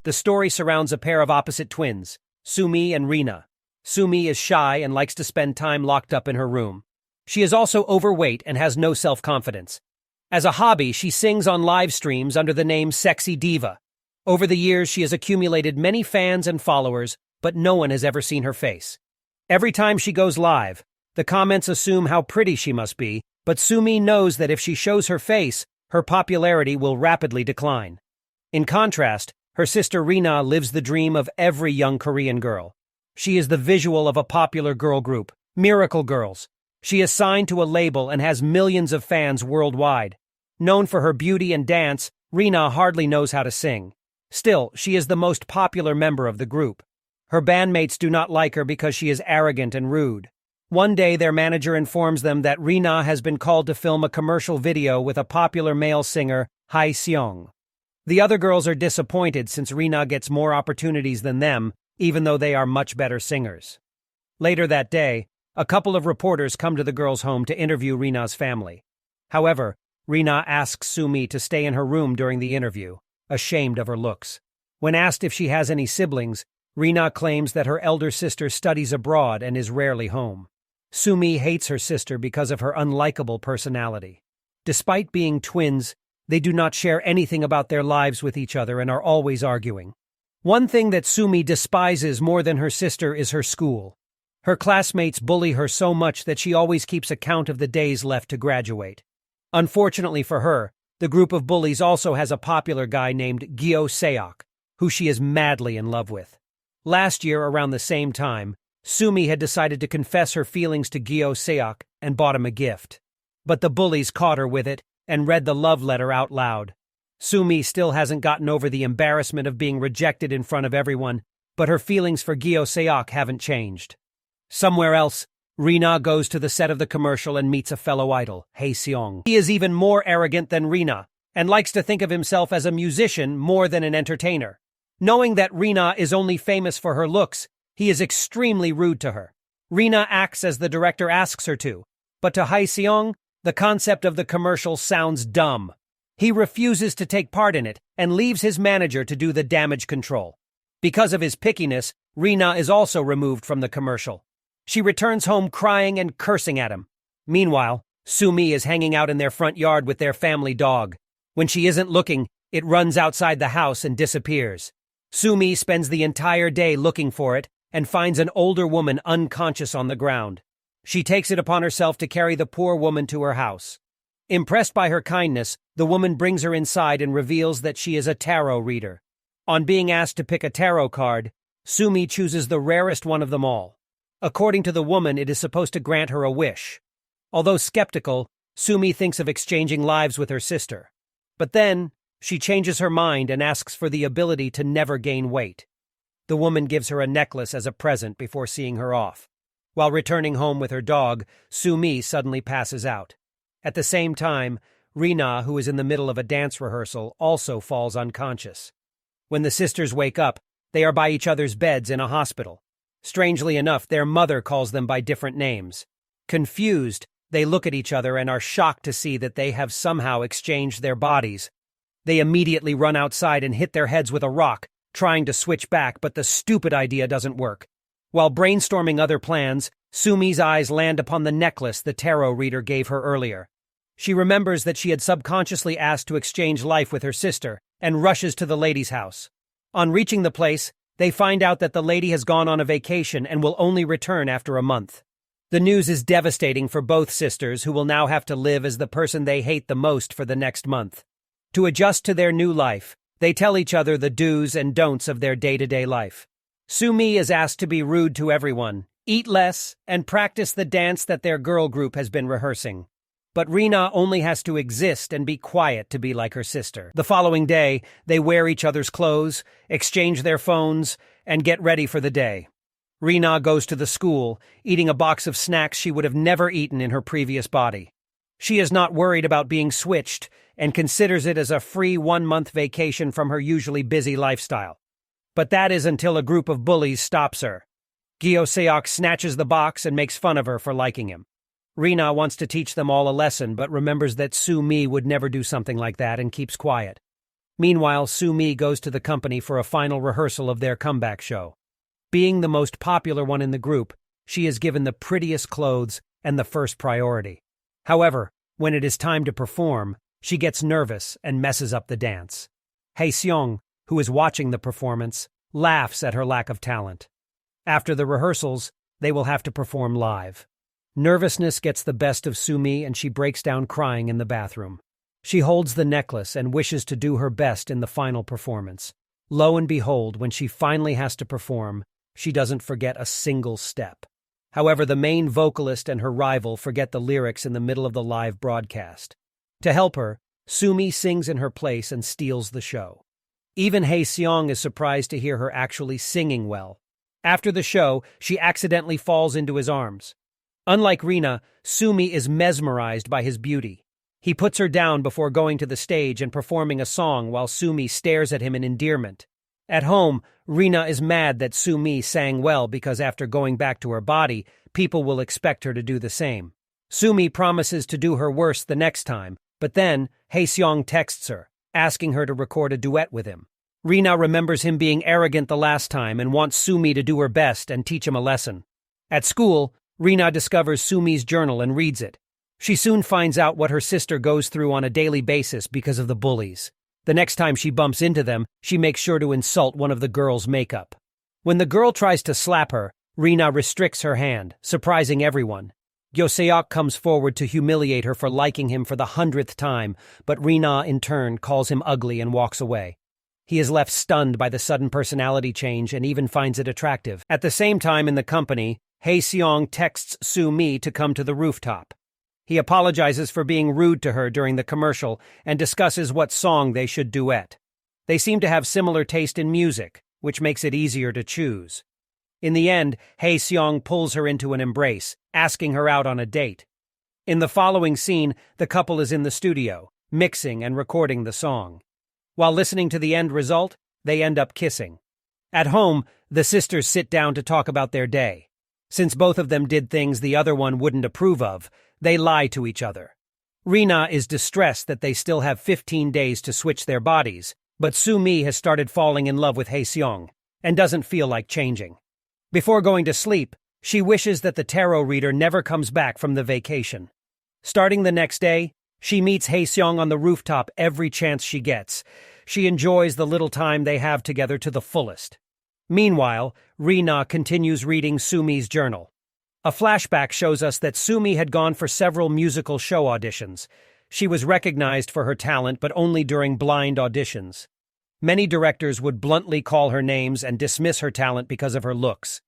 The story surrounds a pair of opposite twins, Sumi and Rina. Sumi is shy and likes to spend time locked up in her room. She is also overweight and has no self-confidence. As a hobby, she sings on live streams under the name Sexy Diva. Over the years, she has accumulated many fans and followers, but no one has ever seen her face. Every time she goes live, the comments assume how pretty she must be, but Sumi knows that if she shows her face, her popularity will rapidly decline. In contrast, her sister Rina lives the dream of every young Korean girl. She is the visual of a popular girl group, Miracle Girls. She is signed to a label and has millions of fans worldwide. Known for her beauty and dance, Rina hardly knows how to sing. Still, she is the most popular member of the group. Her bandmates do not like her because she is arrogant and rude. One day, their manager informs them that Rina has been called to film a commercial video with a popular male singer, Hae Seong. The other girls are disappointed since Rina gets more opportunities than them, even though they are much better singers. Later that day, a couple of reporters come to the girls' home to interview Rina's family. However, Rina asks Sumi to stay in her room during the interview, ashamed of her looks. When asked if she has any siblings, Rina claims that her elder sister studies abroad and is rarely home. Sumi hates her sister because of her unlikable personality. Despite being twins, they do not share anything about their lives with each other and are always arguing. One thing that Sumi despises more than her sister is her school. Her classmates bully her so much that she always keeps account of the days left to graduate. Unfortunately for her, the group of bullies also has a popular guy named Gyo Seok, who she is madly in love with. Last year, around the same time, Sumi had decided to confess her feelings to Gyo Seok and bought him a gift. But the bullies caught her with it and read the love letter out loud. Sumi still hasn't gotten over the embarrassment of being rejected in front of everyone, but her feelings for Gyo Seok haven't changed. Somewhere else, Rina goes to the set of the commercial and meets a fellow idol, Hae Seong. He is even more arrogant than Rina, and likes to think of himself as a musician more than an entertainer. Knowing that Rina is only famous for her looks, he is extremely rude to her. Rina acts as the director asks her to, but to Hae Seong, the concept of the commercial sounds dumb. He refuses to take part in it and leaves his manager to do the damage control. Because of his pickiness, Rina is also removed from the commercial. She returns home crying and cursing at him. Meanwhile, Sumi is hanging out in their front yard with their family dog. When she isn't looking, it runs outside the house and disappears. Sumi spends the entire day looking for it and finds an older woman unconscious on the ground. She takes it upon herself to carry the poor woman to her house. Impressed by her kindness, the woman brings her inside and reveals that she is a tarot reader. On being asked to pick a tarot card, Sumi chooses the rarest one of them all. According to the woman, it is supposed to grant her a wish. Although skeptical, Sumi thinks of exchanging lives with her sister. But then, she changes her mind and asks for the ability to never gain weight. The woman gives her a necklace as a present before seeing her off. While returning home with her dog, Sumi suddenly passes out. At the same time, Rina, who is in the middle of a dance rehearsal, also falls unconscious. When the sisters wake up, they are by each other's beds in a hospital. Strangely enough, their mother calls them by different names. Confused, they look at each other and are shocked to see that they have somehow exchanged their bodies. They immediately run outside and hit their heads with a rock, trying to switch back, but the stupid idea doesn't work. While brainstorming other plans, Sumi's eyes land upon the necklace the tarot reader gave her earlier. She remembers that she had subconsciously asked to exchange life with her sister, and rushes to the lady's house. On reaching the place, they find out that the lady has gone on a vacation and will only return after a month. The news is devastating for both sisters, who will now have to live as the person they hate the most for the next month. To adjust to their new life, they tell each other the do's and don'ts of their day-to-day life. Sumi is asked to be rude to everyone, eat less, and practice the dance that their girl group has been rehearsing. But Rina only has to exist and be quiet to be like her sister. The following day, they wear each other's clothes, exchange their phones, and get ready for the day. Rina goes to the school, eating a box of snacks she would have never eaten in her previous body. She is not worried about being switched and considers it as a free 1-month vacation from her usually busy lifestyle. But that is until a group of bullies stops her. Gyo Seok snatches the box and makes fun of her for liking him. Rina wants to teach them all a lesson, but remembers that Sumi would never do something like that and keeps quiet. Meanwhile, Sumi goes to the company for a final rehearsal of their comeback show. Being the most popular one in the group, she is given the prettiest clothes and the first priority. However, when it is time to perform, she gets nervous and messes up the dance. Hae-seong, who is watching the performance, laughs at her lack of talent. After the rehearsals, they will have to perform live. Nervousness gets the best of Sumi and she breaks down crying in the bathroom. She holds the necklace and wishes to do her best in the final performance. Lo and behold, when she finally has to perform, she doesn't forget a single step. However, the main vocalist and her rival forget the lyrics in the middle of the live broadcast. To help her, Sumi sings in her place and steals the show. Even Hae-seong is surprised to hear her actually singing well. After the show, she accidentally falls into his arms. Unlike Rina, Sumi is mesmerized by his beauty. He puts her down before going to the stage and performing a song while Sumi stares at him in endearment. At home, Rina is mad that Sumi sang well because after going back to her body, people will expect her to do the same. Sumi promises to do her worst the next time, but then Hae-seong texts her, asking her to record a duet with him. Rina remembers him being arrogant the last time and wants Sumi to do her best and teach him a lesson. At school, Rina discovers Sumi's journal and reads it. She soon finds out what her sister goes through on a daily basis because of the bullies. The next time she bumps into them, she makes sure to insult one of the girls' makeup. When the girl tries to slap her, Rina restricts her hand, surprising everyone. Gyo-seok comes forward to humiliate her for liking him for the 100th time, but Rina, in turn, calls him ugly and walks away. He is left stunned by the sudden personality change and even finds it attractive. At the same time in the company, Hae-seong texts Sumi to come to the rooftop. He apologizes for being rude to her during the commercial and discusses what song they should duet. They seem to have similar taste in music, which makes it easier to choose. In the end, Hae-seong pulls her into an embrace, asking her out on a date. In the following scene, the couple is in the studio, mixing and recording the song. While listening to the end result, they end up kissing. At home, the sisters sit down to talk about their day. Since both of them did things the other one wouldn't approve of, they lie to each other. Rina is distressed that they still have 15 days to switch their bodies, but Sumi has started falling in love with Hae-seong and doesn't feel like changing. Before going to sleep, she wishes that the tarot reader never comes back from the vacation. Starting the next day, she meets Hae-seong on the rooftop every chance she gets. She enjoys the little time they have together to the fullest. Meanwhile, Rina continues reading Sumi's journal. A flashback shows us that Sumi had gone for several musical show auditions. She was recognized for her talent, but only during blind auditions. Many directors would bluntly call her names and dismiss her talent because of her looks.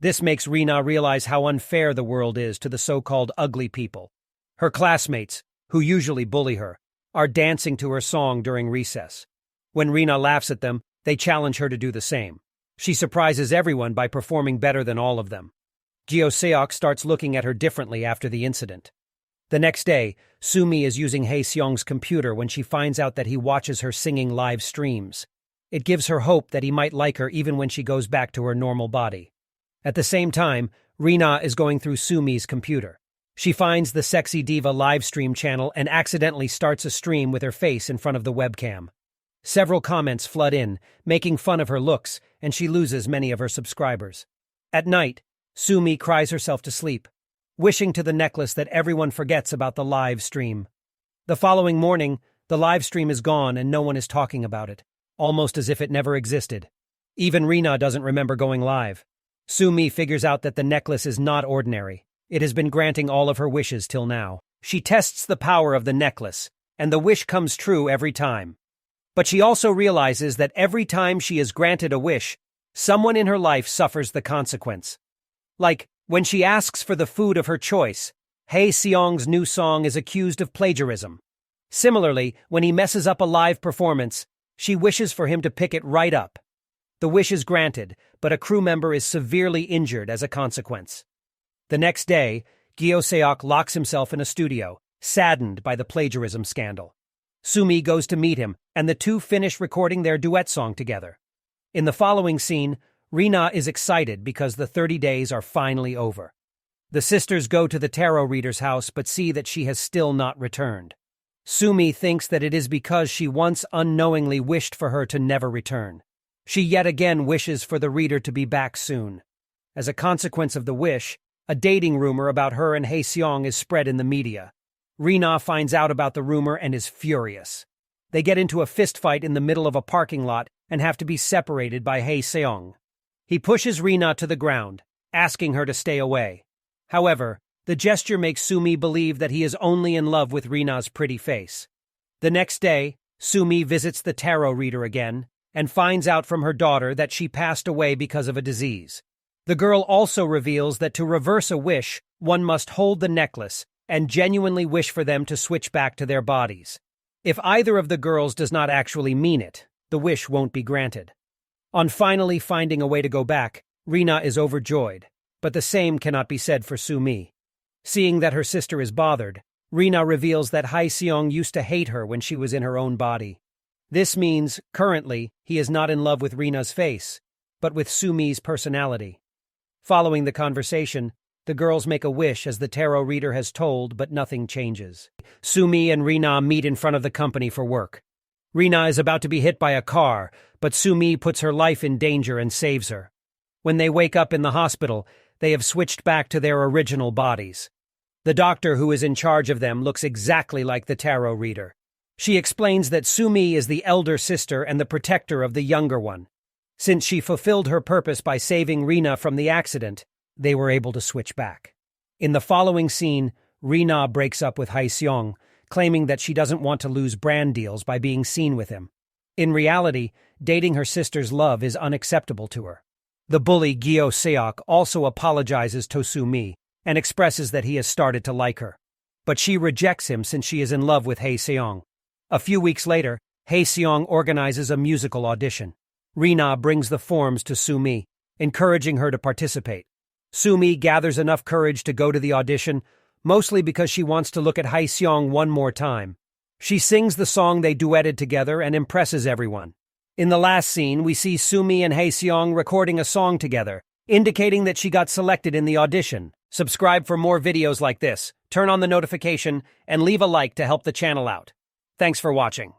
This makes Rina realize how unfair the world is to the so-called ugly people. Her classmates, who usually bully her, are dancing to her song during recess. When Rina laughs at them, they challenge her to do the same. She surprises everyone by performing better than all of them. Gyo-seok starts looking at her differently after the incident. The next day, Sumi is using Hae-seong's computer when she finds out that he watches her singing live streams. It gives her hope that he might like her even when she goes back to her normal body. At the same time, Rina is going through Sumi's computer. She finds the Sexy Diva live stream channel and accidentally starts a stream with her face in front of the webcam. Several comments flood in, making fun of her looks, and she loses many of her subscribers. At night, Sumi cries herself to sleep, wishing to the necklace that everyone forgets about the live stream. The following morning, the live stream is gone and no one is talking about it, almost as if it never existed. Even Rina doesn't remember going live. Sumi figures out that the necklace is not ordinary. It has been granting all of her wishes till now. She tests the power of the necklace, and the wish comes true every time. But she also realizes that every time she is granted a wish, someone in her life suffers the consequence. Like, when she asks for the food of her choice, Hae-seong's new song is accused of plagiarism. Similarly, when he messes up a live performance, she wishes for him to pick it right up. The wish is granted, but a crew member is severely injured as a consequence. The next day, Gyo-seok locks himself in a studio, saddened by the plagiarism scandal. Sumi goes to meet him, and the two finish recording their duet song together. In the following scene, Rina is excited because the 30 days are finally over. The sisters go to the tarot reader's house but see that she has still not returned. Sumi thinks that it is because she once unknowingly wished for her to never return. She yet again wishes for the reader to be back soon. As a consequence of the wish, a dating rumor about her and Hae-seong is spread in the media. Rina finds out about the rumor and is furious. They get into a fistfight in the middle of a parking lot and have to be separated by Hae-seong. He pushes Rina to the ground, asking her to stay away. However, the gesture makes Sumi believe that he is only in love with Rina's pretty face. The next day, Sumi visits the tarot reader again and finds out from her daughter that she passed away because of a disease. The girl also reveals that to reverse a wish, one must hold the necklace and genuinely wish for them to switch back to their bodies. If either of the girls does not actually mean it, the wish won't be granted. On finally finding a way to go back, Rina is overjoyed, but the same cannot be said for Sumi. Seeing that her sister is bothered, Rina reveals that Hae-seong used to hate her when she was in her own body. This means, currently, he is not in love with Rina's face, but with Sumi's personality. Following the conversation, the girls make a wish as the tarot reader has told, but nothing changes. Sumi and Rina meet in front of the company for work. Rina is about to be hit by a car, but Sumi puts her life in danger and saves her. When they wake up in the hospital, they have switched back to their original bodies. The doctor who is in charge of them looks exactly like the tarot reader. She explains that Sumi is the elder sister and the protector of the younger one. Since she fulfilled her purpose by saving Rina from the accident, they were able to switch back. In the following scene, Rina breaks up with Hae-seong, claiming that she doesn't want to lose brand deals by being seen with him. In reality, dating her sister's love is unacceptable to her. The bully Gyo Seok also apologizes to Sumi and expresses that he has started to like her. But she rejects him since she is in love with Hae-seong. A few weeks later, Hae-seong organizes a musical audition. Rina brings the forms to Sumi, encouraging her to participate. Sumi gathers enough courage to go to the audition, mostly because she wants to look at Hae-seong one more time. She sings the song they duetted together and impresses everyone. In the last scene, we see Sumi and Hae-seong recording a song together, indicating that she got selected in the audition. Subscribe for more videos like this, turn on the notification, and leave a like to help the channel out. Thanks for watching.